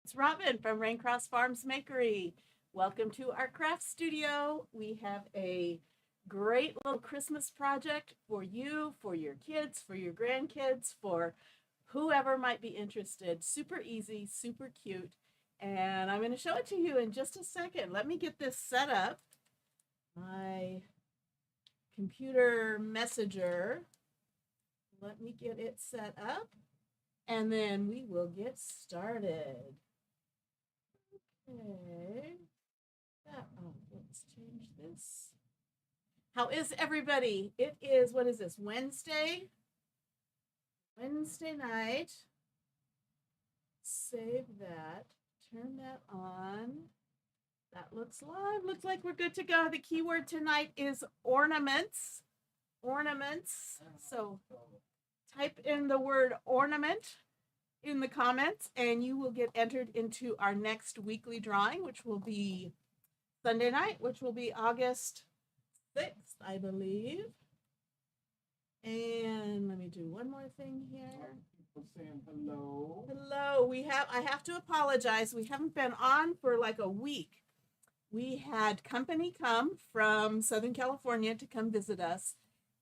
It's Robin from Raincross Farms Makery. Welcome to our craft studio. We have a great little Christmas project for you, for your kids, for your grandkids, for whoever might be interested. Super easy, super cute. And I'm going to show it to you in just a second. Let me get this set up. My computer messenger. Let me get it set up and then we will get started. Okay. Let's change this. How is everybody? It is, what is this, Wednesday? Wednesday night. Save that. Turn that on. That looks live. Looks like we're good to go. The keyword tonight is ornaments. Ornaments. So type in the word ornament in the comments and you will get entered into our next weekly drawing, which will be Sunday night, which will be August 6th, I believe. And let me do one more thing here. People saying hello. Hello. I have to apologize. We haven't been on for like a week. We had company come from Southern California to come visit us.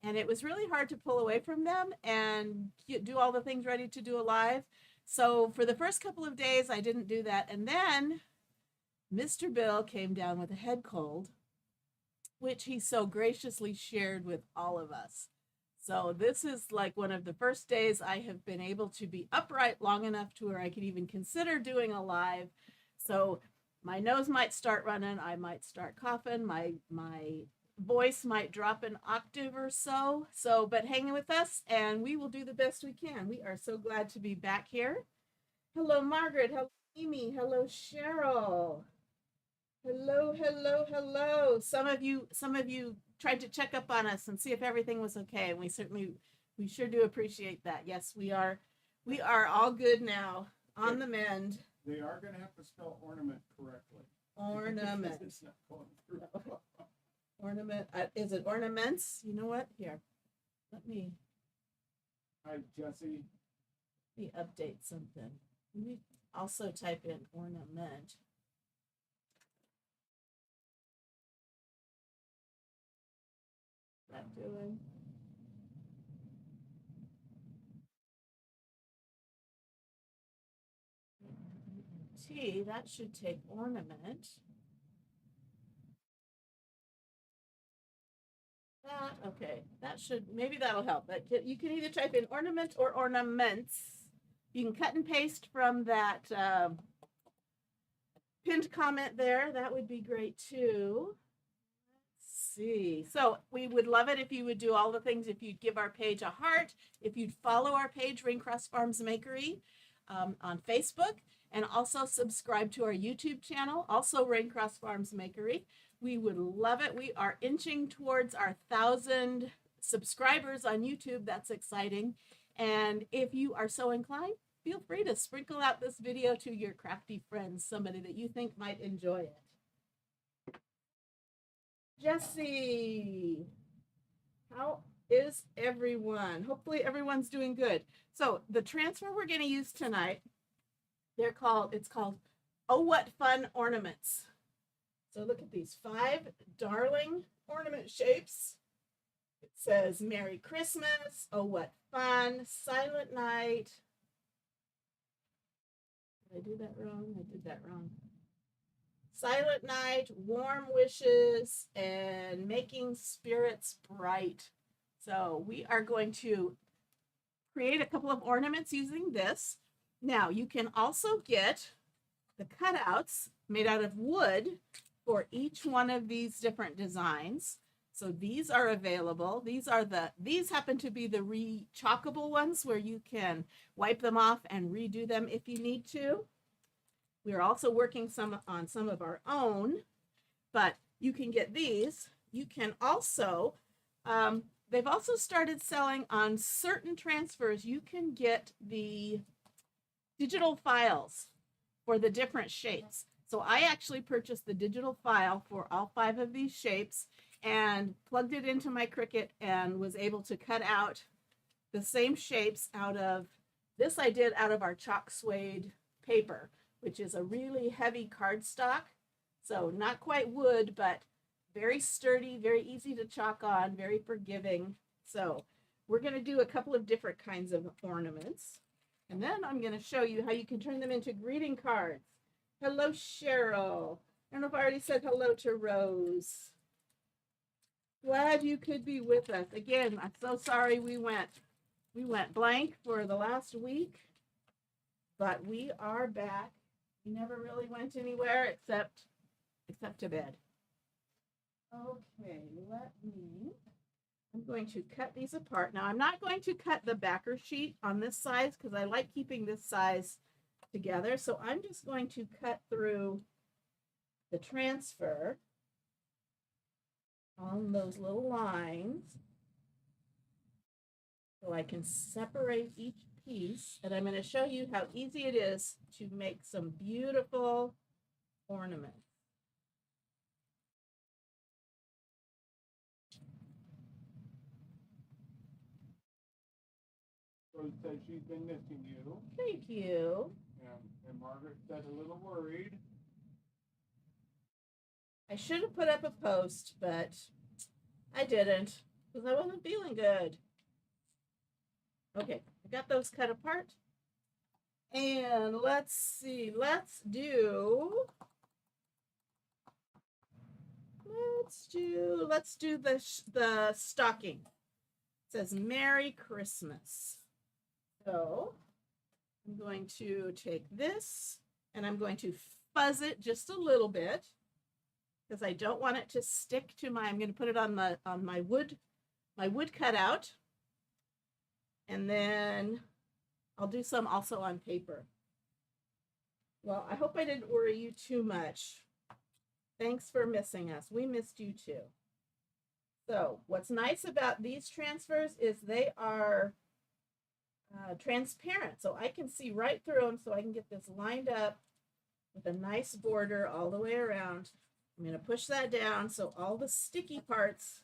And it was really hard to pull away from them and do all the things ready to do a live. So for the first couple of days, I didn't do that. And then Mr. Bill came down with a head cold, which he so graciously shared with all of us. So this is like one of the first days I have been able to be upright long enough to where I could even consider doing a live. So my nose might start running. I might start coughing. My voice might drop an octave or so. But hang with us and we will do the best we can. We are so glad to be back here. Hello, Margaret. Hello, Amy. Hello, Cheryl. Hello, hello, hello. Some of you tried to check up on us and see if everything was okay. And we sure do appreciate that. Yes, we are all good now, on the mend. They are going to have to spell ornament correctly. Ornament. It's not going through. Ornament. Is it ornaments? You know what? Here, let me Jesse. update something. Let me also type in ornament. What's that doing? T, that should take ornament. Okay, that should, maybe that'll help. But you can either type in ornament or ornaments. You can cut and paste from that pinned comment there. That would be great too. Let's see. So we would love it if you would do all the things. If you'd give our page a heart, if you'd follow our page, Raincross Farms Makery, on Facebook, and also subscribe to our YouTube channel, also Raincross Farms Makery. We would love it. We are inching towards our 1,000 subscribers on YouTube. That's exciting. And if you are so inclined, feel free to sprinkle out this video to your crafty friends, somebody that you think might enjoy it. Jesse, how is everyone? Hopefully everyone's doing good. So the transfer we're going to use tonight, it's called Oh What Fun Ornaments. So look at these 5 darling ornament shapes. It says Merry Christmas, Oh What Fun, Silent Night. Did I do that wrong? I did that wrong. Silent Night, Warm Wishes, and Making Spirits Bright. So we are going to create a couple of ornaments using this. Now you can also get the cutouts made out of wood for each one of these different designs. So these are available. These happen to be the re-chalkable ones where you can wipe them off and redo them if you need to. We're also working on some of our own, but you can get these. You can also, they've also started selling on certain transfers. You can get the digital files for the different shapes. So I actually purchased the digital file for all 5 of these shapes and plugged it into my Cricut and was able to cut out the same shapes out of, this I did out of our chalk suede paper. which is a really heavy cardstock. So not quite wood, but very sturdy, very easy to chalk on, very forgiving. So we're going to do a couple of different kinds of ornaments. And then I'm going to show you how you can turn them into greeting cards. Hello, Cheryl. I don't know if I already said hello to Rose. Glad you could be with us. Again, I'm so sorry we went blank for the last week, but we are back. We never really went anywhere except to bed. Okay, I'm going to cut these apart. Now, I'm not going to cut the backer sheet on this size because I like keeping this size together. So I'm just going to cut through the transfer on those little lines so I can separate each piece. And I'm going to show you how easy it is to make some beautiful ornaments. Rose says she's been missing you. Thank you. And Margaret said a little worried. I should have put up a post, but I didn't because I wasn't feeling good. Okay, I got those cut apart. And let's see, let's do the stocking. It says Merry Christmas. So I'm going to take this and I'm going to fuzz it just a little bit because I don't want it to stick to I'm going to put it on my wood cutout. And then I'll do some also on paper. Well, I hope I didn't worry you too much. Thanks for missing us. We missed you too. So what's nice about these transfers is they are transparent. So I can see right through them so I can get this lined up with a nice border all the way around. I'm going to push that down so all the sticky parts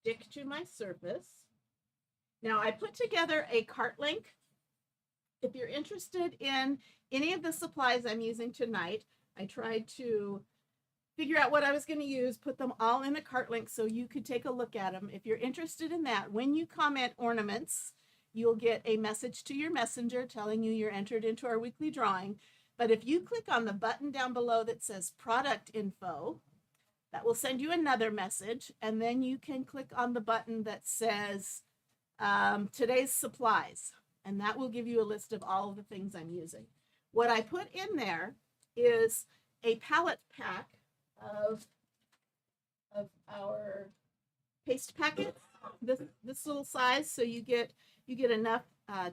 stick to my surface. Now I put together a cart link. If you're interested in any of the supplies I'm using tonight, I tried to figure out what I was going to use, put them all in a cart link so you could take a look at them. If you're interested in that, when you comment ornaments, you'll get a message to your messenger telling you you're entered into our weekly drawing. But if you click on the button down below that says product info, that will send you another message. And then you can click on the button that says today's supplies. And that will give you a list of all of the things I'm using. What I put in there is a palette pack of our paste packets, this little size, so you get enough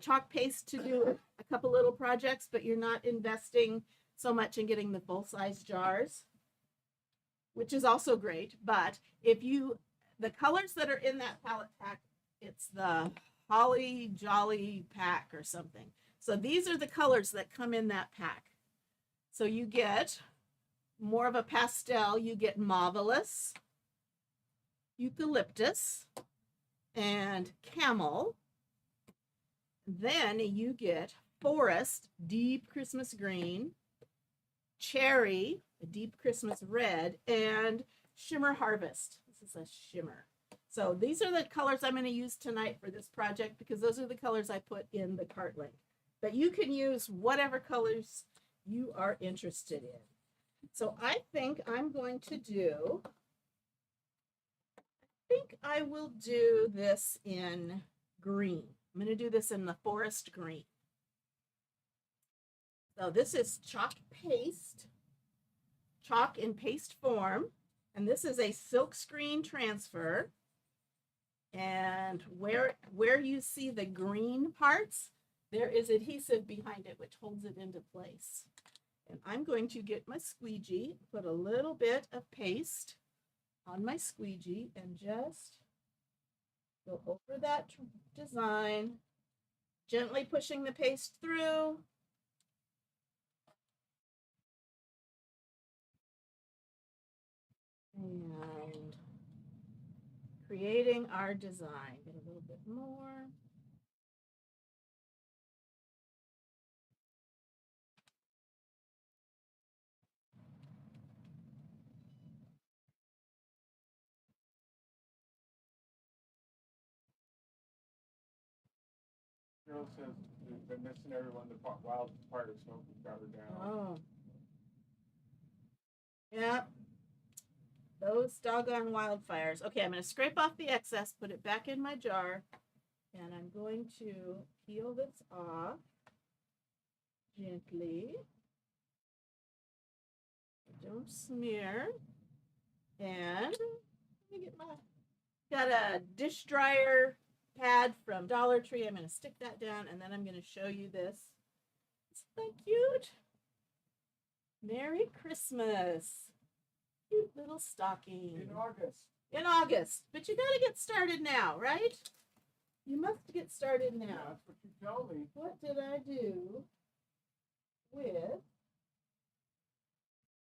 chalk paste to do a couple little projects, but you're not investing so much in getting the full-size jars, which is also great. But the colors that are in that palette pack, it's the Holly Jolly pack or something. So these are the colors that come in that pack. So you get more of a pastel, you get Marvelous, Eucalyptus, and Camel. Then you get Forest, Deep Christmas Green, Cherry, a Deep Christmas Red, and Shimmer Harvest. This is a shimmer. So these are the colors I'm going to use tonight for this project because those are the colors I put in the cart link. But you can use whatever colors you are interested in. So I think I will do this in green. I'm going to do this in the forest green. So this is chalk in paste form, and this is a silk screen transfer. And where you see the green parts, there is adhesive behind it, which holds it into place. And I'm going to get my squeegee, put a little bit of paste on my squeegee and just go over that design, gently pushing the paste through. And creating our design. Get a little bit more. Cheryl says they've been missing everyone. The wildfire smoke has got her down. Oh. Yep. Those doggone wildfires. Okay, I'm going to scrape off the excess, put it back in my jar, and I'm going to peel this off gently. Don't smear. And let me get my, got a dish dryer pad from Dollar Tree. I'm going to stick that down, and then I'm going to show you this. Isn't that cute? Merry Christmas. Cute little stocking. In August. In August. But you got to get started now, right? You must get started now. Yeah, that's what you tell me. What did I do with...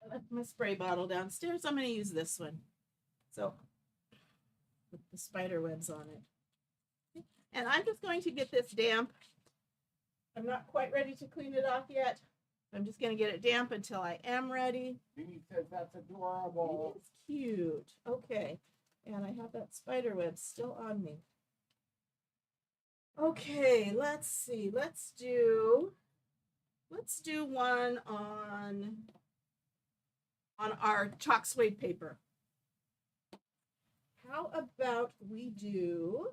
I left my spray bottle downstairs. I'm going to use this one. So, with the spider webs on it. And I'm just going to get this damp. I'm not quite ready to clean it off yet. I'm just going to get it damp until I am ready. Dee says that's adorable. It's cute. Okay. And I have that spider web still on me. Okay, let's see. Let's do one on our chalk suede paper. How about we do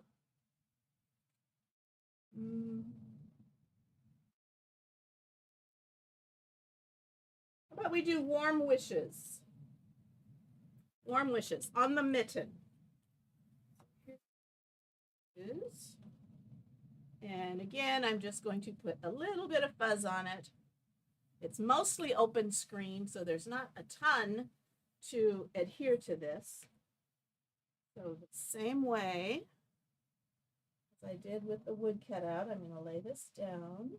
how about we do warm wishes? Warm wishes on the mitten. And again, I'm just going to put a little bit of fuzz on it. It's mostly open screen, so there's not a ton to adhere to this. So the same way as I did with the wood cutout, I'm going to lay this down.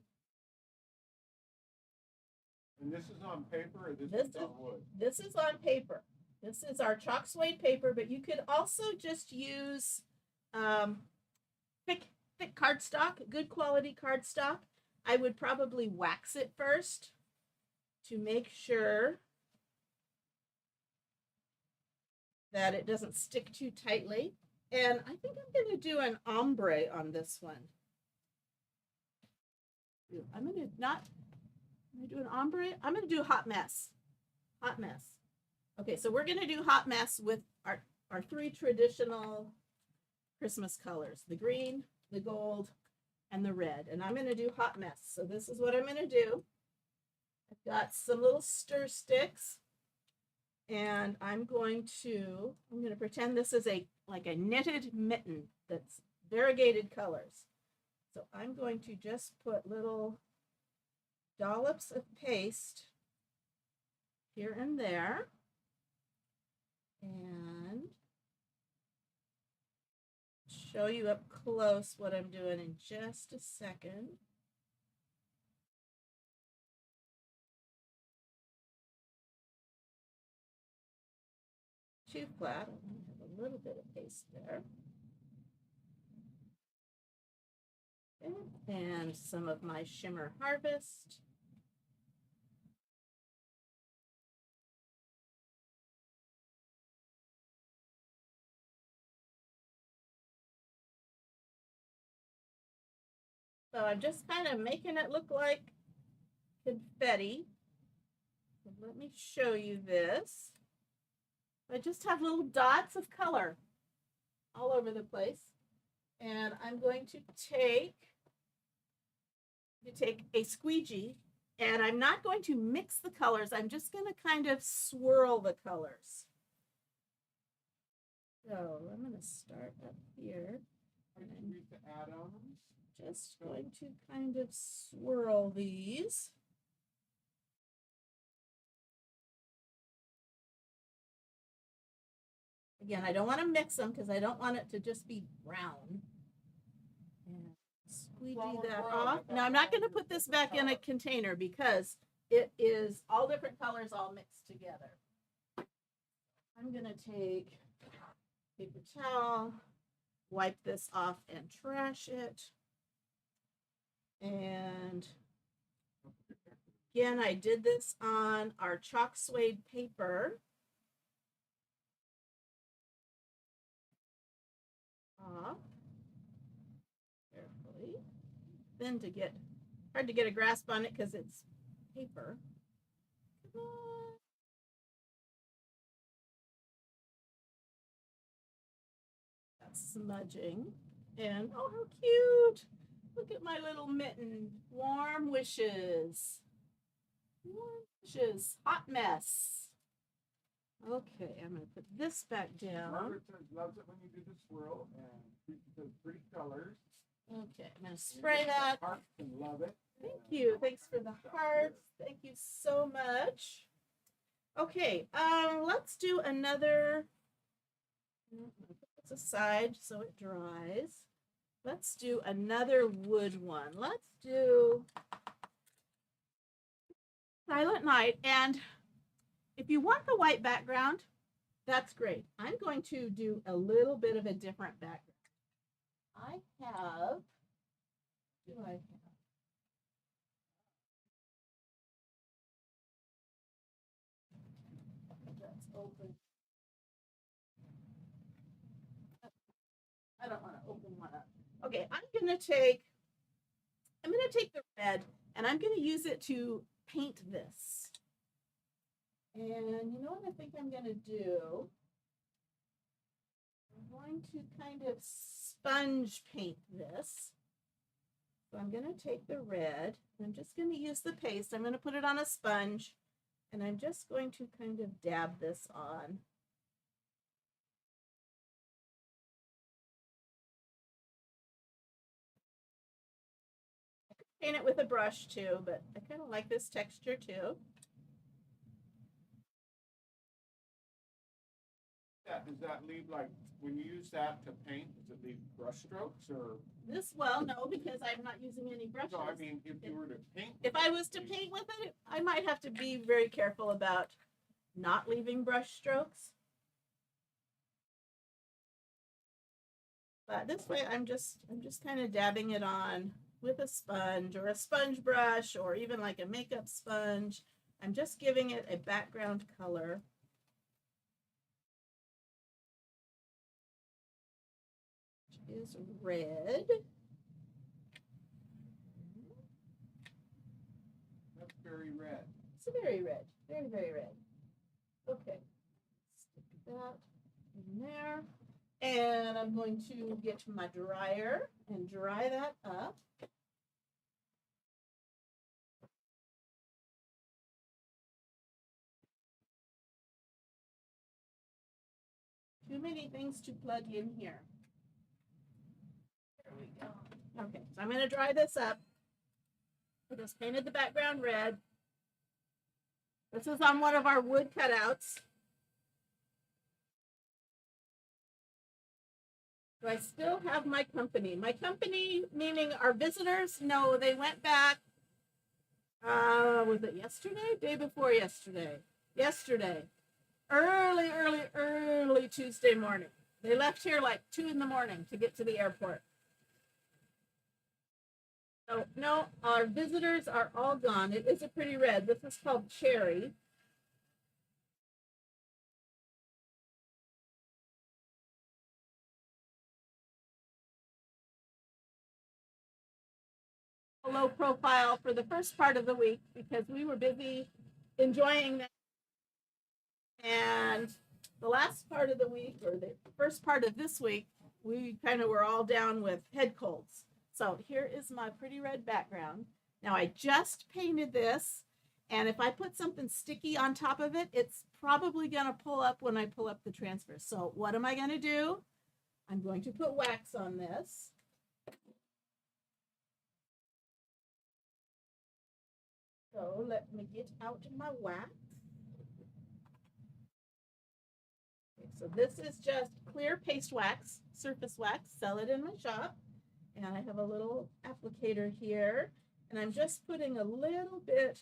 And this is on paper or this is on wood? This is on paper. This is our chalk suede paper, but you could also just use thick cardstock, good quality cardstock. I would probably wax it first to make sure that it doesn't stick too tightly. And I think I'm going to do an ombre on this one. I'm going to do an ombre. I'm going to do hot mess. Hot mess. Okay, so we're going to do hot mess with our three traditional Christmas colors, the green, the gold, and the red. And I'm going to do hot mess. So this is what I'm going to do. I've got some little stir sticks, and I'm going to pretend this is like a knitted mitten that's variegated colors. So I'm going to just put little dollops of paste here and there, and show you up close what I'm doing in just a second. Too flat. I'm going to have a little bit of paste there. Okay. And some of my Shimmer Harvest. So I'm just kind of making it look like confetti. So let me show you this. I just have little dots of color all over the place. And I'm going to take a squeegee, and I'm not going to mix the colors. I'm just going to kind of swirl the colors. So I'm going to start up here. And read the atoms. Just going to kind of swirl these. Again, I don't want to mix them because I don't want it to just be brown. And squeegee that off. Now, I'm not going to put this back in a container because it is all different colors all mixed together. I'm going to take paper towel, wipe this off and trash it. And again, I did this on our chalk suede paper. Off carefully. thin to get, hard to get a grasp on it because it's paper. Come on. That's smudging. And oh, how cute. Look at my little mitten. Warm wishes. Warm wishes. Hot mess. Okay, I'm going to put this back down. Margaret loves it when you do the swirl and the pretty colors. Okay, I'm going to spray that. Hearts and love it. Thank you. Thanks for the hearts. Thank you so much. Okay, let's do another. Put this aside so it dries. Let's do another wood one. Let's do Silent Night. And if you want the white background, that's great. I'm going to do a little bit of a different background. I have, what do I have? That's open. I don't want to open one up. Okay, I'm going to take the red and I'm going to use it to paint this. And you know what I think I'm going to do? I'm going to kind of sponge paint this. So I'm going to take the red. I'm just going to use the paste. I'm going to put it on a sponge. And I'm just going to kind of dab this on. I could paint it with a brush too, but I kind of like this texture too. Yeah, does that leave, like, when you use that to paint, does it leave brush strokes or? This, well, no, because I'm not using any brushes. No, I mean, if you were to paint. If I was to paint with it, I might have to be very careful about not leaving brush strokes. But this way, I'm just kind of dabbing it on with a sponge or a sponge brush or even like a makeup sponge. I'm just giving it a background color. Which is red. That's very red. It's very red. Very, very red. Okay. Stick that in there. And I'm going to get my dryer and dry that up. Too many things to plug in here. There we go. Okay, so I'm going to dry this up. I just painted the background red. This is on one of our wood cutouts. Do I still have my company? My company, meaning our visitors? No, they went back. Was it yesterday? Day before yesterday. Yesterday. Early Tuesday morning. They left here like 2 in the morning to get to the airport. So, no, our visitors are all gone. It is a pretty red. This is called Cherry. Low profile for the first part of the week because we were busy enjoying that. And the last part of the week, or the first part of this week, we kind of were all down with head colds. So here is my pretty red background. Now I just painted this, and if I put something sticky on top of it, it's probably going to pull up when I pull up the transfer. So what am I going to do? I'm going to put wax on this. So let me get out my wax. Okay, so this is just clear paste wax, surface wax, sell it in my shop. And I have a little applicator here, and I'm just putting a little bit,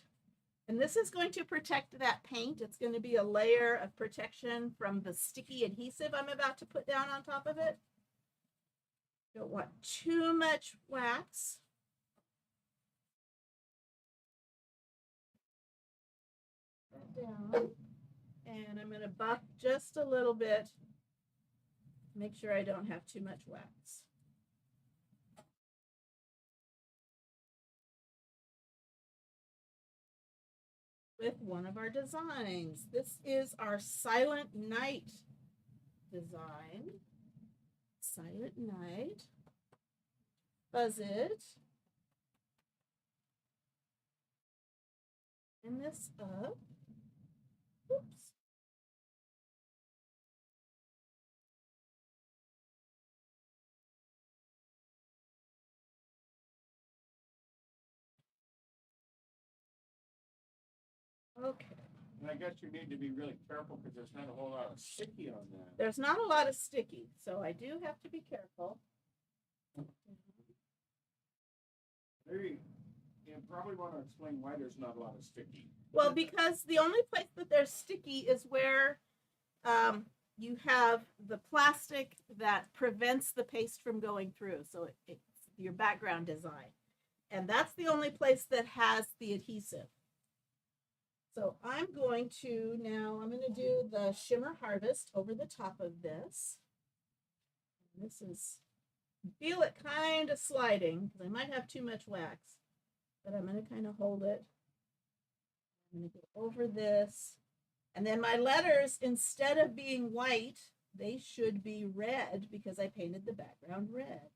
and this is going to protect that paint. It's going to be a layer of protection from the sticky adhesive I'm about to put down on top of it. Don't want too much wax. Down, and I'm going to buff just a little bit, make sure I don't have too much wax. with one of our designs. This is our Silent Night design. Silent Night. Fuzz it. And this up. Oops. Okay. And I guess you need to be really careful because there's not a whole lot of sticky on that. There's not a lot of sticky, so I do have to be careful. Maybe you probably want to explain why there's not a lot of sticky. Well, because the only place that there's sticky is where you have the plastic that prevents the paste from going through. So it's your background design. And that's the only place that has the adhesive. So I'm going to do the Shimmer Harvest over the top of this. This is, feel it kind of sliding because I might have too much wax, but I'm going to kind of hold it. I'm going to go over this. And then my letters, instead of being white, they should be red because I painted the background red.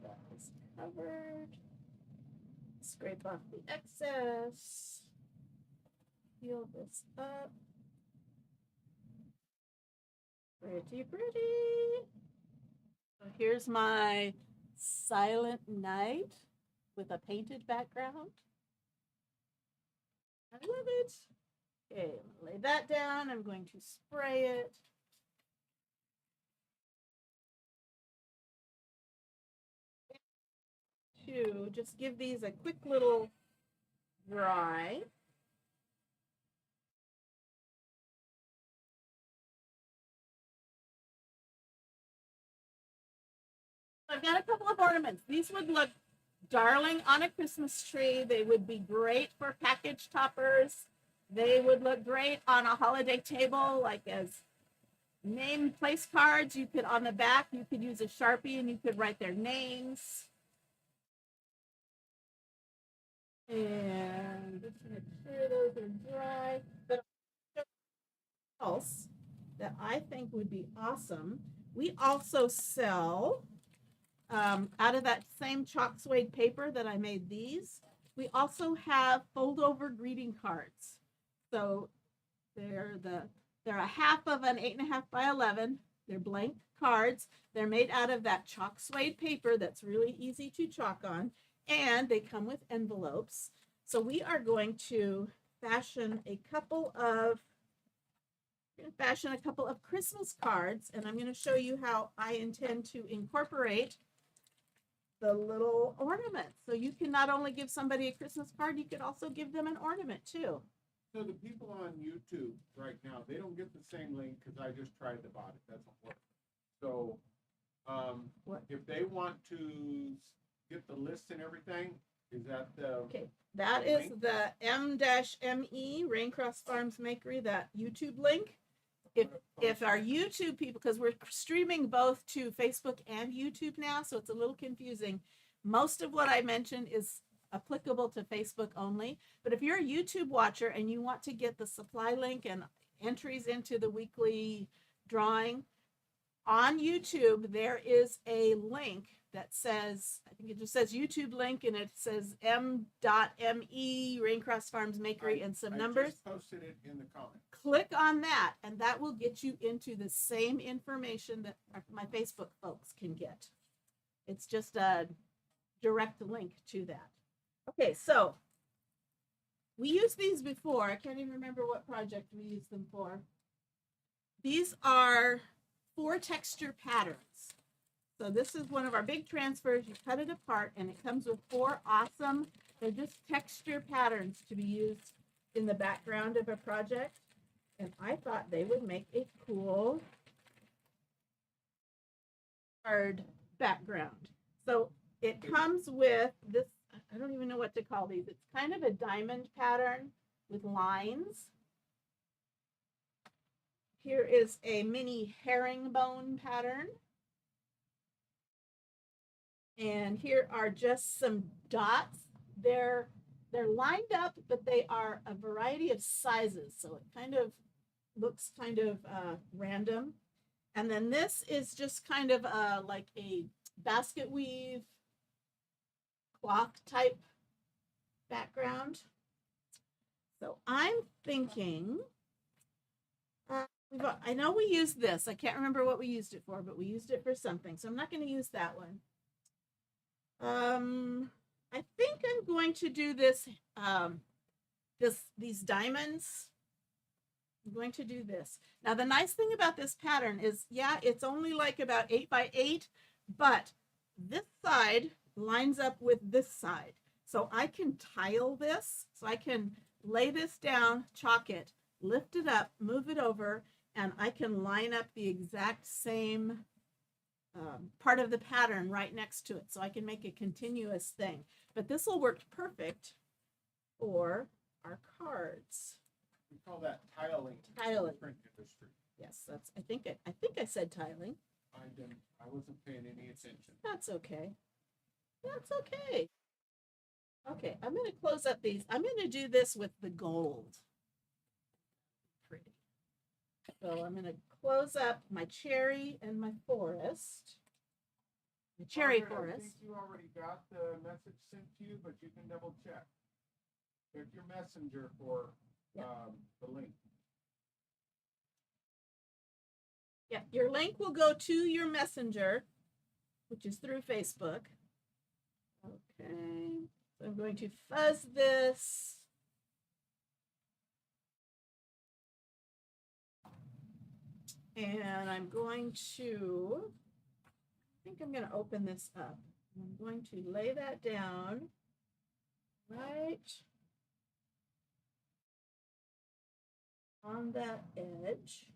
That is covered. Scrape off the excess. Peel this up. Pretty, pretty. So here's my Silent Night with a painted background. I love it. Okay, I'm gonna lay that down. I'm going to spray it. To just give these a quick little dry. I've got a couple of ornaments. These would look darling on a Christmas tree. They would be great for package toppers. They would look great on a holiday table, like as name place cards. You could, on the back, you could use a Sharpie and you could write their names. And just make sure those are dry. But else that I think would be awesome, we also sell out of that same chalk suede paper that I made these, we also have fold over greeting cards. So they're a half of an 8.5 by 11. They're blank cards. They're made out of that chalk suede paper that's really easy to chalk on, and they come with envelopes. So we are going to fashion a couple of Christmas cards, and I'm going to show you how I intend to incorporate the little ornaments. So you can not only give somebody a Christmas card, you could also give them an ornament too. So the people on YouTube right now, they don't get the same link because I just tried to bot it. Doesn't work. So if they want to get the list and everything, is that the okay? That is link? The M-ME Raincross Farms Makery, that YouTube link. If our YouTube people, because we're streaming both to Facebook and YouTube now, so it's a little confusing. Most of what I mentioned is applicable to Facebook only. But if you're a YouTube watcher and you want to get the supply link and entries into the weekly drawing, on YouTube, there is a link that says, I think it just says YouTube link, and it says M.ME Raincross Farms Makery and some numbers. I just posted it in the comments. Click on that, and that will get you into the same information that my Facebook folks can get. It's just a direct link to that. Okay, so we used these before. I can't even remember what project we used them for. These are 4 texture patterns. So this is one of our big transfers. You cut it apart, and it comes with 4 awesome, they're just texture patterns to be used in the background of a project. And I thought they would make a cool card background. So it comes with this, I don't even know what to call these. It's kind of a diamond pattern with lines. Here is a mini herringbone pattern. And here are just some dots. They're lined up, but they are a variety of sizes. So it kind of looks kind of random. And then this is just kind of like a basket weave cloth type background. So I'm thinking, I know we used this. I can't remember what we used it for, but we used it for something. So I'm not going to use that one. I think I'm going to do this, these diamonds. I'm going to do this. Now, the nice thing about this pattern is, yeah, it's only like about 8 by 8, but this side lines up with this side. So I can tile this. So I can lay this down, chalk it, lift it up, move it over, and I can line up the exact same part of the pattern right next to it. So I can make a continuous thing. But this will work perfect for our cards. We call that tiling. Tiling. Print industry. Yes, that's. I think I said tiling. I didn't. I wasn't paying any attention. That's okay. That's okay. Okay, I'm going to close up these. I'm going to do this with the gold. Pretty. So I'm going to close up my cherry and my forest. The cherry Margaret, forest. I think you already got the message sent to you, but you can double check. Check your messenger for the link. Yeah, your link will go to your messenger, which is through Facebook. Okay, so I'm going to fuzz this. And I'm going to, I think I'm going to open this up. I'm going to lay that down right on that edge.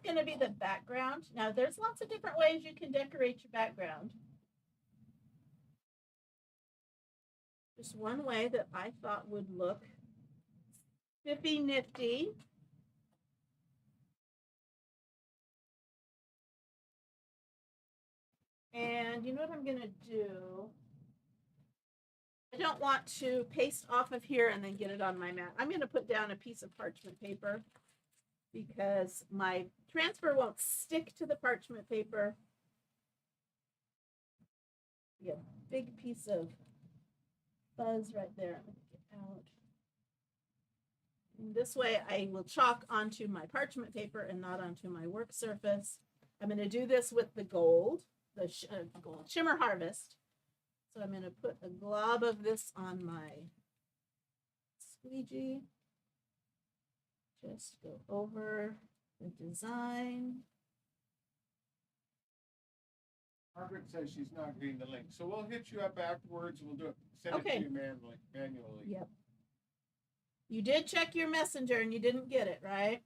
Going to be the background. Now there's lots of different ways you can decorate your background. Just one way that I thought would look spiffy nifty. And you know what I'm going to do? I don't want to paste off of here and then get it on my mat. I'm going to put down a piece of parchment paper because my transfer won't stick to the parchment paper. Yeah, big piece of fuzz right there. I'm going to get out. And this way I will chalk onto my parchment paper and not onto my work surface. I'm going to do this with the gold, the gold shimmer harvest. So I'm going to put a glob of this on my squeegee. Just go over the design. Margaret says she's not getting the link. So we'll hit you up afterwards. We'll do it. Send it to you manually. Yep. You did check your messenger and you didn't get it, right?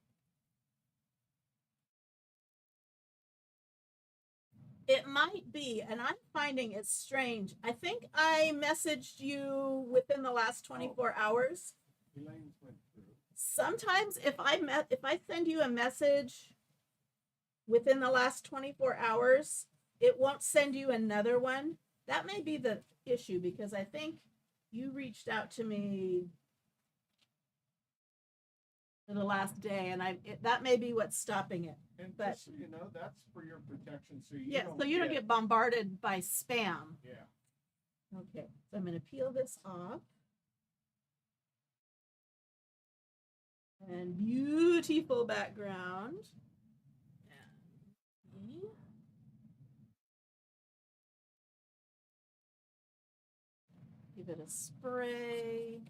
It might be, and I'm finding it strange. I think I messaged you within the last 24 hours. Elaine's went through. Sometimes if I send you a message within the last 24 hours, it won't send you another one. That may be the issue because I think you reached out to me for the last day, and that may be what's stopping it. And but just so you know, that's for your protection, so you don't get bombarded by spam. Yeah. Okay, so I'm going to peel this off. And beautiful background. And give it a spray.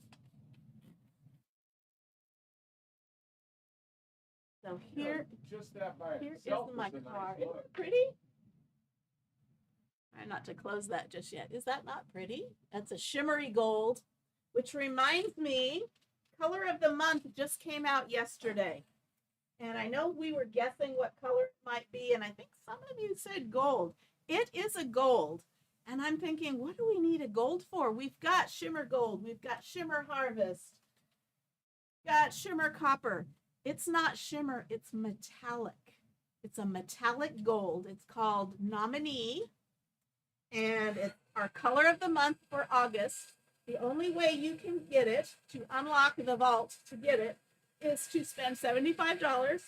So here, just that by here itself is my is a card. nice Isn't look. it pretty? Try not to close that just yet. Is that not pretty? That's a shimmery gold, which reminds me, color of the month just came out yesterday. And I know we were guessing what color it might be, and I think some of you said gold. It is a gold. And I'm thinking, what do we need a gold for? We've got shimmer gold, we've got shimmer harvest, got shimmer copper. It's not shimmer, it's metallic. It's a metallic gold. It's called Nominee, and it's our color of the month for August. The only way you can get it, to unlock the vault to get it, is to spend $75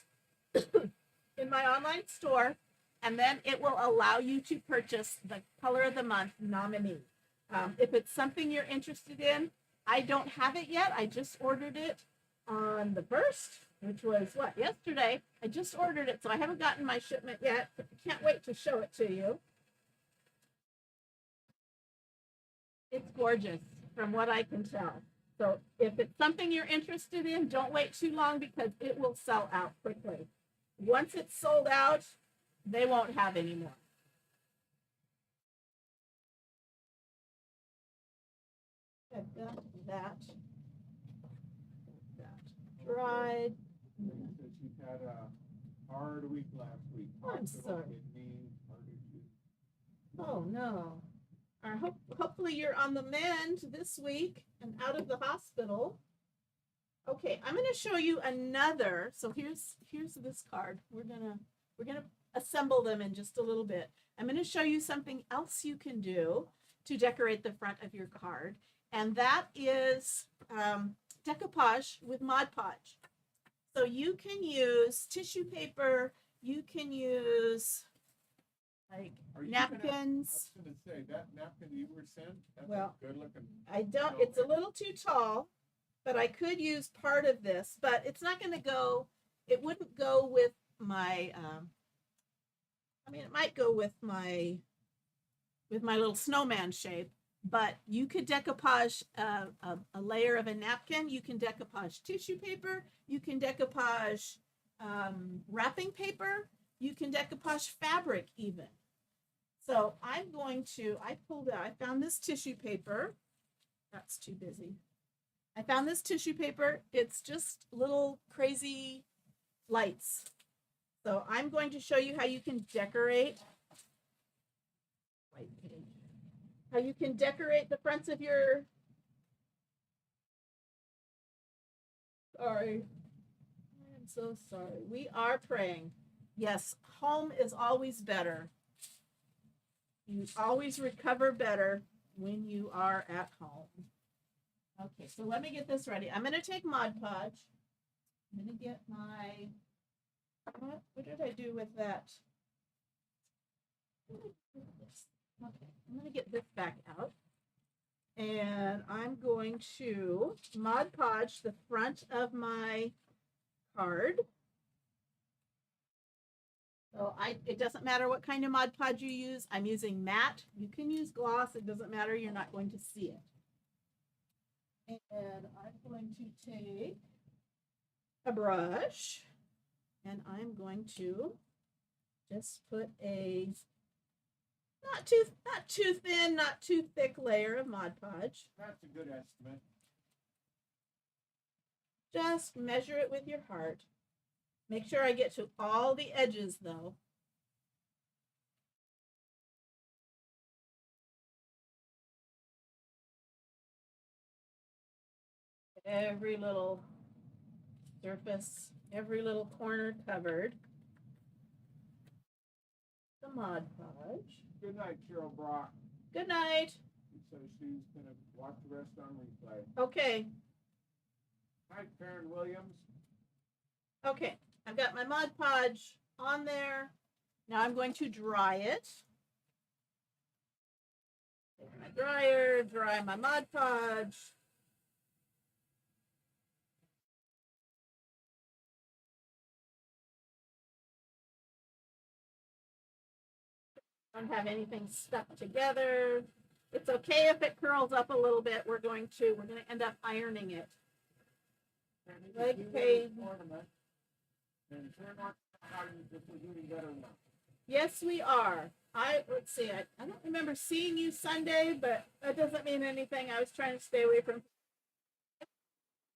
in my online store, and then it will allow you to purchase the color of the month Nominee. If it's something you're interested in, I don't have it yet. I just ordered it on the 1st, which was what, yesterday. I just ordered it, so I haven't gotten my shipment yet. But I can't wait to show it to you. It's gorgeous from what I can tell. So if it's something you're interested in, don't wait too long because it will sell out quickly. Once it's sold out, they won't have any more. That dried. She had a hard week last week. I'm sorry. Oh no. Hopefully you're on the mend this week and out of the hospital. Okay, I'm going to show you another. So here's this card. We're gonna assemble them in just a little bit. I'm going to show you something else you can do to decorate the front of your card, and that is decoupage with Mod Podge. So you can use tissue paper. You can use like napkins. I was going to say, that napkin you were sent, that's well, good looking. I don't, it's a little too tall, but I could use part of this, but it's not going to go, it wouldn't go with my, I mean, it might go with my little snowman shape, but you could decoupage a layer of a napkin. You can decoupage tissue paper. You can decoupage wrapping paper. You can decoupage fabric even. So I'm going to, I found this tissue paper. That's too busy. I found this tissue paper. It's just little crazy lights. So I'm going to show you how you can decorate. How you can decorate the fronts of your, sorry. I'm so sorry. We are praying. Yes, home is always better. You always recover better when you are at home. Okay, so let me get this ready. I'm going to take Mod Podge. I'm going to get my, what did I do with that? Okay, I'm going to get this back out. And I'm going to Mod Podge the front of my card. So it doesn't matter what kind of Mod Podge you use. I'm using matte. You can use gloss. It doesn't matter. You're not going to see it. And I'm going to take a brush and I'm going to just put a not too thin, not too thick layer of Mod Podge. That's a good estimate. Just measure it with your heart. Make sure I get to all the edges though. Every little surface, every little corner covered. The Mod Podge. Good night, Carol Brock. Good night. So she's going to watch the rest on replay. Okay. Hi, Karen Williams. Okay, I've got my Mod Podge on there. Now I'm going to dry it. Take my dryer, dry my Mod Podge. Don't have anything stuck together. It's okay if it curls up a little bit. We're going to end up ironing it. Ornament. And turn on how this is getting better now. Yes, we are. Let's see. I don't remember seeing you Sunday, but that doesn't mean anything. I was trying to stay away from.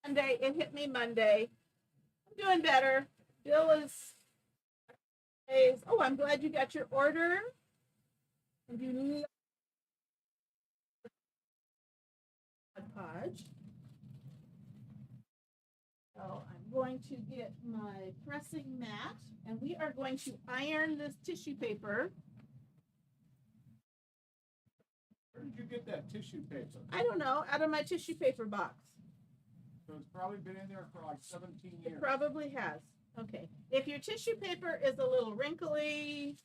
Monday. It hit me Monday. I'm doing better. Bill is. Oh, I'm glad you got your order. And you love Mod Podge. So I'm going to get my pressing mat, and we are going to iron this tissue paper. Where did you get that tissue paper? I don't know, out of my tissue paper box. So it's probably been in there for like 17 years. It probably has. Okay. If your tissue paper is a little wrinkly,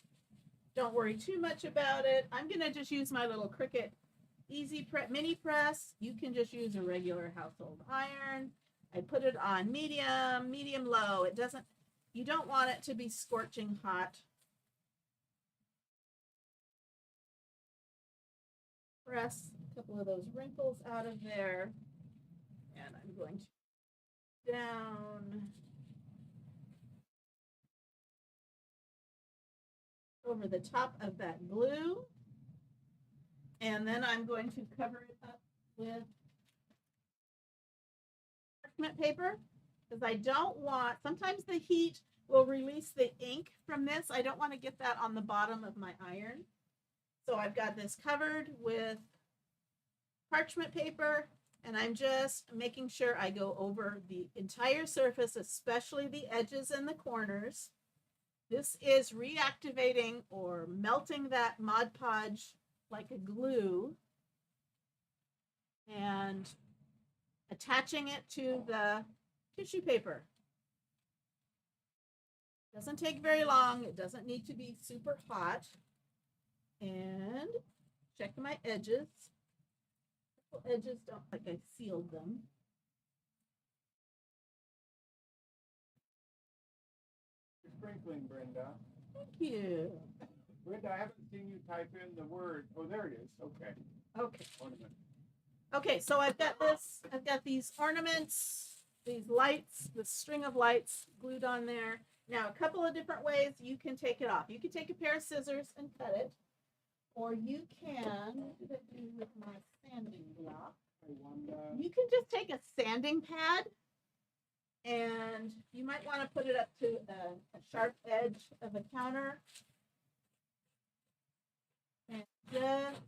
don't worry too much about it. I'm going to just use my little Cricut Easy Mini Press. You can just use a regular household iron. I put it on medium low. It doesn't, you don't want it to be scorching hot. Press a couple of those wrinkles out of there. And I'm going to down over the top of that glue. And then I'm going to cover it up with parchment paper, because I don't want, sometimes the heat will release the ink from this. I don't want to get that on the bottom of my iron. So I've got this covered with parchment paper, and I'm just making sure I go over the entire surface, especially the edges and the corners. This is reactivating or melting that Mod Podge like a glue and attaching it to the tissue paper. Doesn't take very long. It doesn't need to be super hot. And check my edges. Edges don't like I sealed them. You're sprinkling, Brenda. Thank you. Brenda, I haven't seen you type in the word. Oh, there it is. Okay. Okay. Ornament. Okay, so I've got this. I've got these ornaments, these lights, the string of lights glued on there. Now, a couple of different ways you can take it off. You can take a pair of scissors and cut it, or you can, what did I do with my sanding block? You can just take a sanding pad, and you might want to put it up to a sharp edge of a counter, and just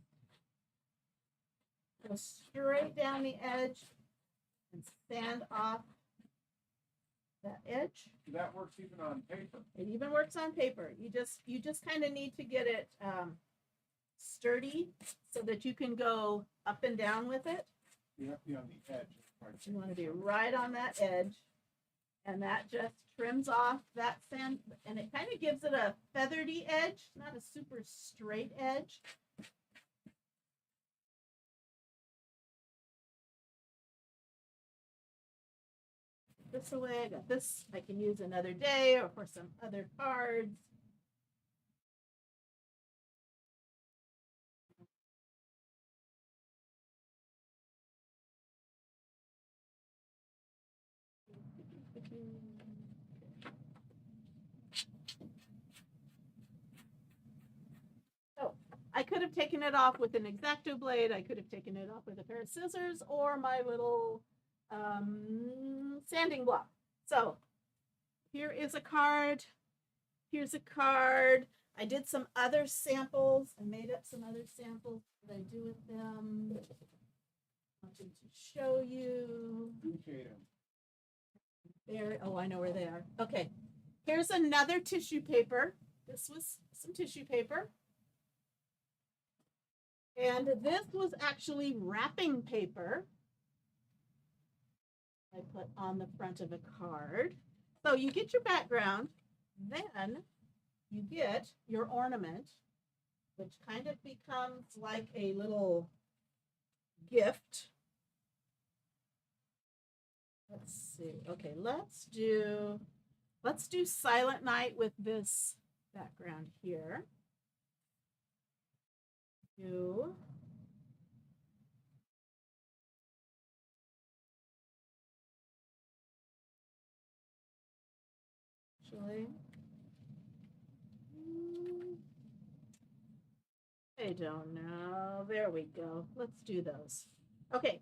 go straight down the edge and sand off that edge. That works even on paper. It even works on paper. You just kind of need to get it sturdy so that you can go up and down with it. You have to be on the edge. You want to be right on that edge, and that just trims off that sand, and it kind of gives it a feathery edge, not a super straight edge. This away. I got this. I can use another day or for some other cards. So I could have taken it off with an X-Acto blade. I could have taken it off with a pair of scissors or my little sanding block. So here is a card. Here's a card. I did some other samples. I made up some other samples that I do with them. I wanted to show you. There. Oh, I know where they are. Okay. Here's another tissue paper. This was some tissue paper. And this was actually wrapping paper I put on the front of a card. So you get your background, then you get your ornament, which kind of becomes like a little gift. Let's see. Okay, let's do Silent Night with this background here. Actually, I don't know. There we go. Let's do those. Okay,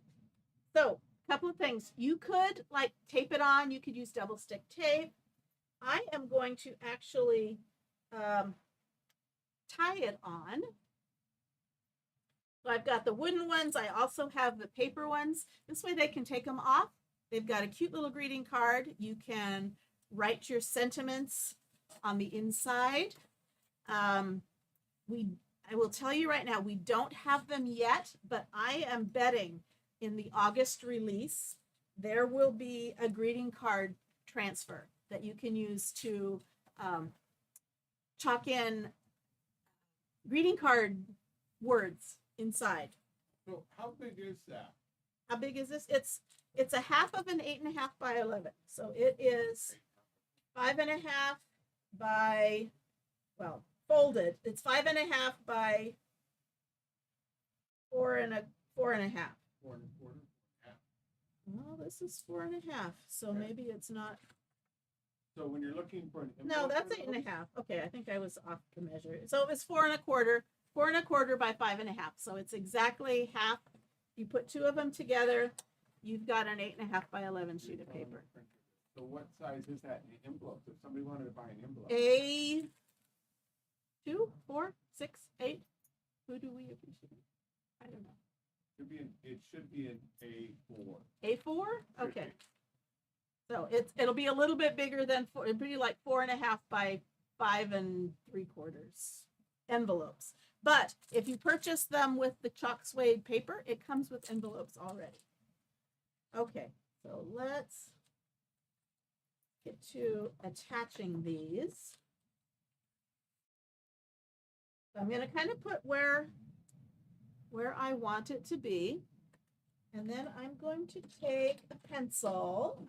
so couple of things. You could like tape it on. You could use double stick tape. I am going to actually tie it on. So I've got the wooden ones. I also have the paper ones. This way they can take them off. They've got a cute little greeting card. You can write your sentiments on the inside. I will tell you right now, we don't have them yet, but I am betting in the August release, there will be a greeting card transfer that you can use to chalk in greeting card words inside. So how big is that? How big is this? It's a half of an 8.5 by 11. So it is 5.5 by, well, folded. It's 5.5 by 4.25. 4.5. 4 1/4. Half. Well, this is 4.5. So Okay. maybe it's not. So when you're looking for an No, envelope that's for 8.5. those, Okay, I think I was off the measure. So it was 4.25. 4.25 by 5.5. So it's exactly half. You put two of them together, you've got an 8.5 by 11 sheet of paper. So what size is that in envelopes? If somebody wanted to buy an envelope, A 2, 4, 6, 8. Who do we appreciate? I don't know. it should be an A4. A4? Should Okay. be. So it'll be a little bit bigger than four. It'd be like 4.5 by 5.75 envelopes. But if you purchase them with the chalk suede paper, it comes with envelopes already. Okay, so let's get to attaching these. So I'm going to kind of put where I want it to be. And then I'm going to take a pencil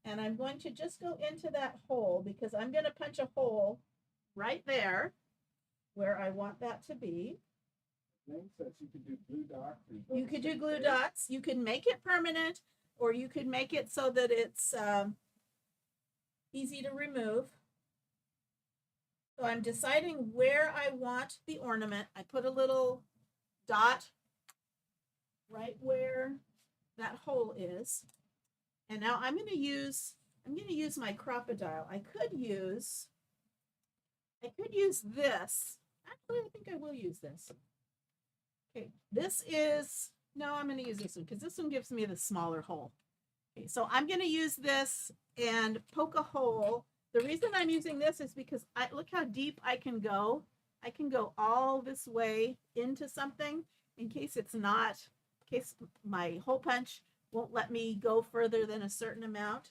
and I'm going to just go into that hole because I'm going to punch a hole right there where I want that to be. Name says you could do glue dots. You could do glue dots. You could make it permanent or you could make it so that it's easy to remove. So I'm deciding where I want the ornament. I put a little dot right where that hole is. And now I'm going to use my crocodile. I could use this. Actually, I think I will use this. Okay, I'm going to use this one because this one gives me the smaller hole. Okay, so I'm going to use this and poke a hole. The reason I'm using this is because look how deep I can go. I can go all this way into something in case my hole punch won't let me go further than a certain amount.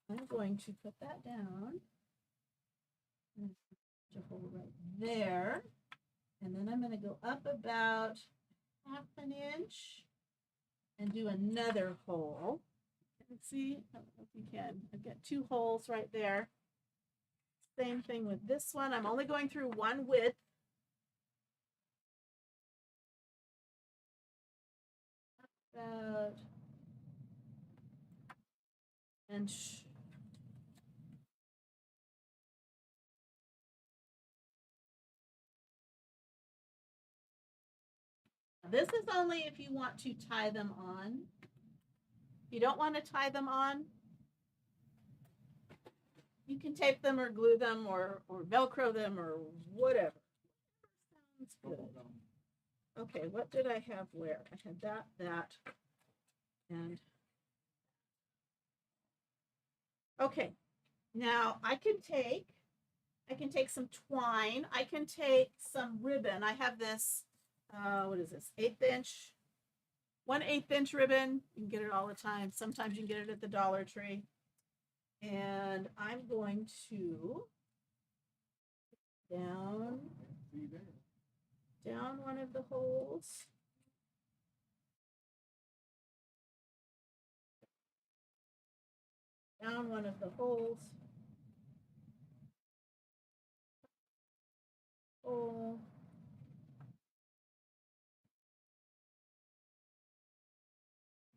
I'm going to put that down. A hole right there. And then I'm going to go up about 1/2 inch and do another hole. See, I don't know if you can. I've got 2 holes right there. Same thing with this one. I'm only going through one width. About inch. This is only if you want to tie them on. If you don't want to tie them on, you can tape them or glue them or Velcro them or whatever. Sounds good. Okay, what did I have where? I had that, and okay. Now I can take some twine. I can take some ribbon. I have this, what is this? 1/8 inch, 1/8 inch ribbon. You can get it all the time. Sometimes you can get it at the Dollar Tree. And I'm going to down one of the holes. Down one of the holes. Oh.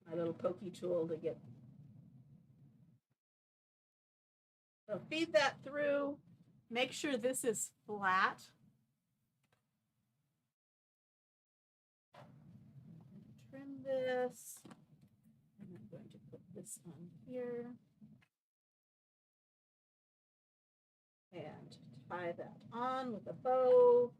My little pokey tool to get. So feed that through. Make sure this is flat. Trim this. this on here. And tie that on with a bow.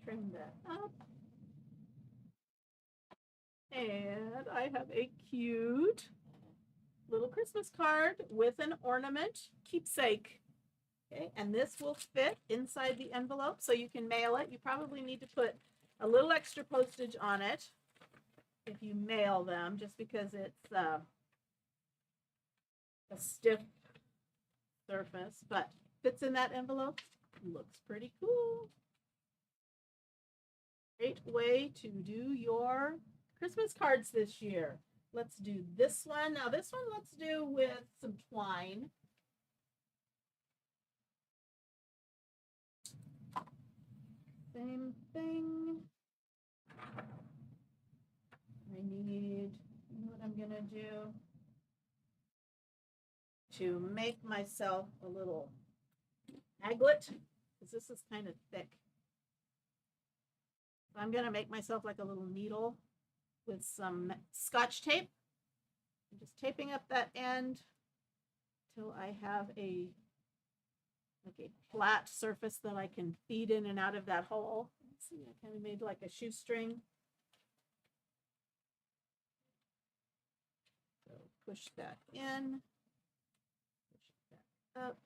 Trim that up. And I have a cute little Christmas card with an ornament keepsake. Okay, and this will fit inside the envelope so you can mail it. You probably need to put a little extra postage on it if you mail them, just because it's a stiff surface, but fits in that envelope. Looks pretty cool. Great way to do your Christmas cards this year. Let's do this one. Now this one let's do with some twine. Same thing. I need, you know what I'm gonna do? To make myself a little aglet, because this is kind of thick. So I'm gonna make myself like a little needle with some Scotch tape. I'm just taping up that end till I have a flat surface that I can feed in and out of that hole. Let's see, I kind of made like a shoestring. So push that in, push that up.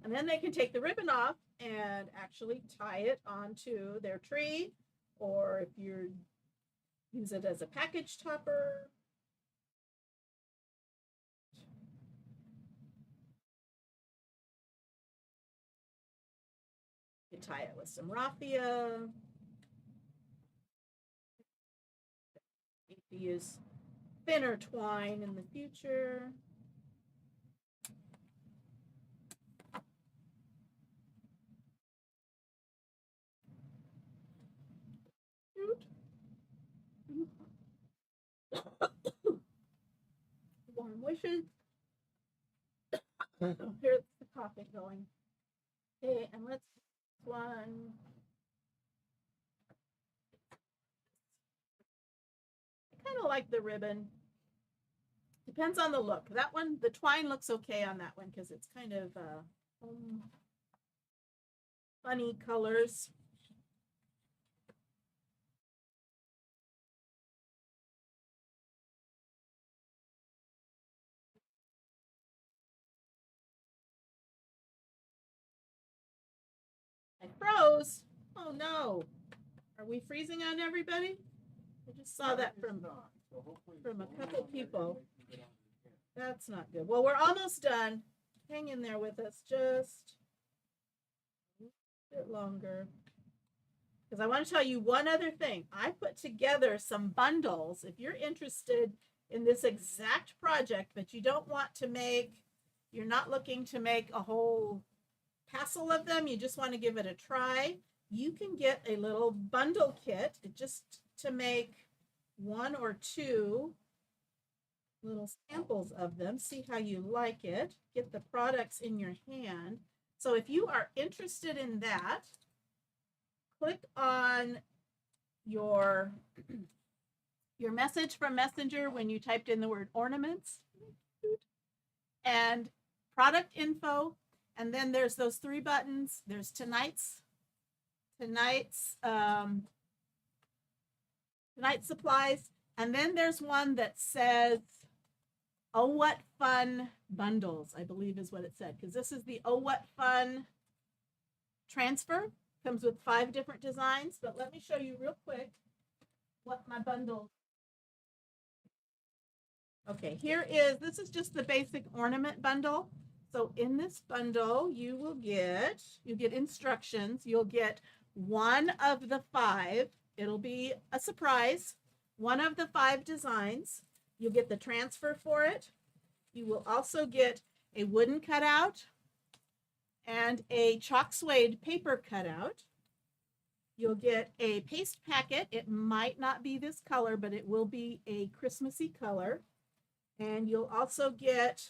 And then they can take the ribbon off and actually tie it onto their tree, or if you're use it as a package topper. You can tie it with some raffia. You can use thinner twine in the future. Warm wishes. Oh, here's the coughing going. Okay, and let's one. I kind of like the ribbon. Depends on the look. That one, the twine looks okay on that one because it's kind of funny colors. I froze. Oh no. Are we freezing on everybody? I just saw that from a couple people. That's not good. Well, we're almost done. Hang in there with us just a bit longer. Because I want to tell you one other thing. I put together some bundles. If you're interested in this exact project, but you don't want to make, you're not looking to make a whole passel of them, you just want to give it a try, you can get a little bundle kit just to make one or two little samples of them, see how you like it, get the products in your hand. So if you are interested in that, click on your message from Messenger when you typed in the word ornaments and product info. And then there's those three buttons. There's tonight's supplies. And then there's one that says, oh, what fun bundles, I believe is what it said. Because this is the oh, what fun transfer. Comes with 5 different designs. But let me show you real quick what my bundle. Okay, this is just the basic ornament bundle. So in this bundle, you get instructions. You'll get one of the 5. It'll be a surprise. one of the 5 designs. You'll get the transfer for it. You will also get a wooden cutout and a chalk suede paper cutout. You'll get a paste packet. It might not be this color, but it will be a Christmassy color. And you'll also get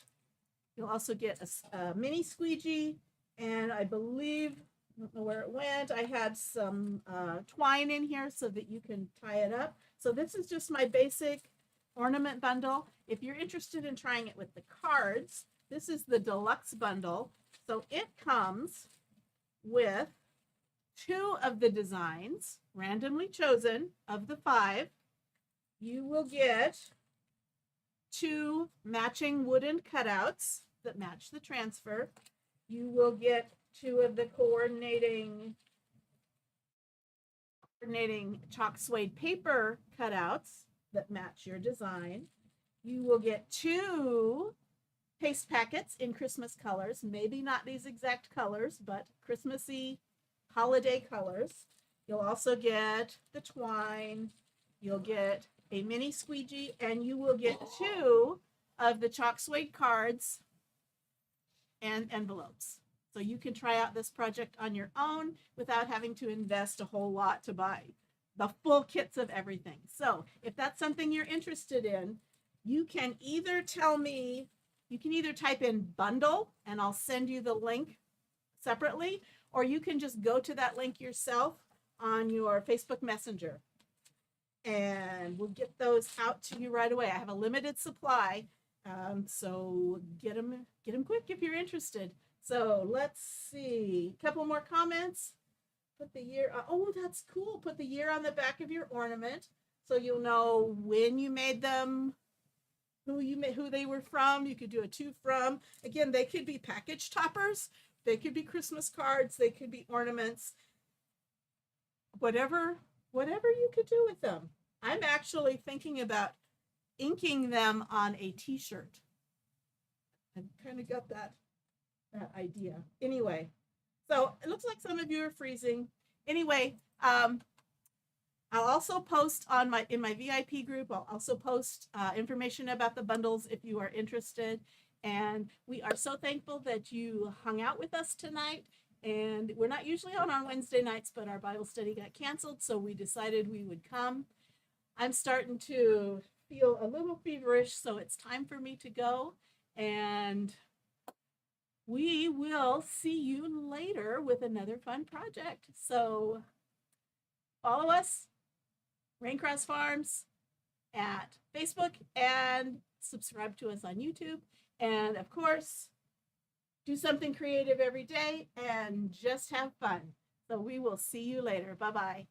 a mini squeegee, and I believe, I don't know where it went, I had some twine in here so that you can tie it up. So this is just my basic ornament bundle. If you're interested in trying it with the cards, this is the deluxe bundle. So it comes with 2 of the designs, randomly chosen of the 5. You will get 2 matching wooden cutouts that match the transfer. You will get 2 of the coordinating chalk suede paper cutouts that match your design. You will get 2 paste packets in Christmas colors, maybe not these exact colors, but Christmassy holiday colors. You'll also get the twine. You'll get a mini squeegee, and you will get 2 of the chalk suede cards and envelopes. So you can try out this project on your own without having to invest a whole lot to buy the full kits of everything. So if that's something you're interested in, you can either type in bundle and I'll send you the link separately, or you can just go to that link yourself on your Facebook Messenger. And we'll get those out to you right away. I have a limited supply, so get them quick if you're interested. So let's see, a couple more comments. Put the year, oh, that's cool. Put the year on the back of your ornament so you'll know when you made them, who they were from. You could do a to from. Again, they could be package toppers, they could be Christmas cards, they could be ornaments, whatever you could do with them. I'm actually thinking about inking them on a t-shirt. I've kind of got that idea. Anyway, so it looks like some of you are freezing. Anyway, I'll also post in my VIP group. I'll also post information about the bundles if you are interested. And we are so thankful that you hung out with us tonight. And we're not usually on Wednesday nights, but our Bible study got canceled, so we decided we would come. I'm starting to feel a little feverish, so it's time for me to go. And we will see you later with another fun project. So follow us, Raincross Farms, at Facebook, and subscribe to us on YouTube. And of course, do something creative every day and just have fun. So we will see you later. Bye-bye.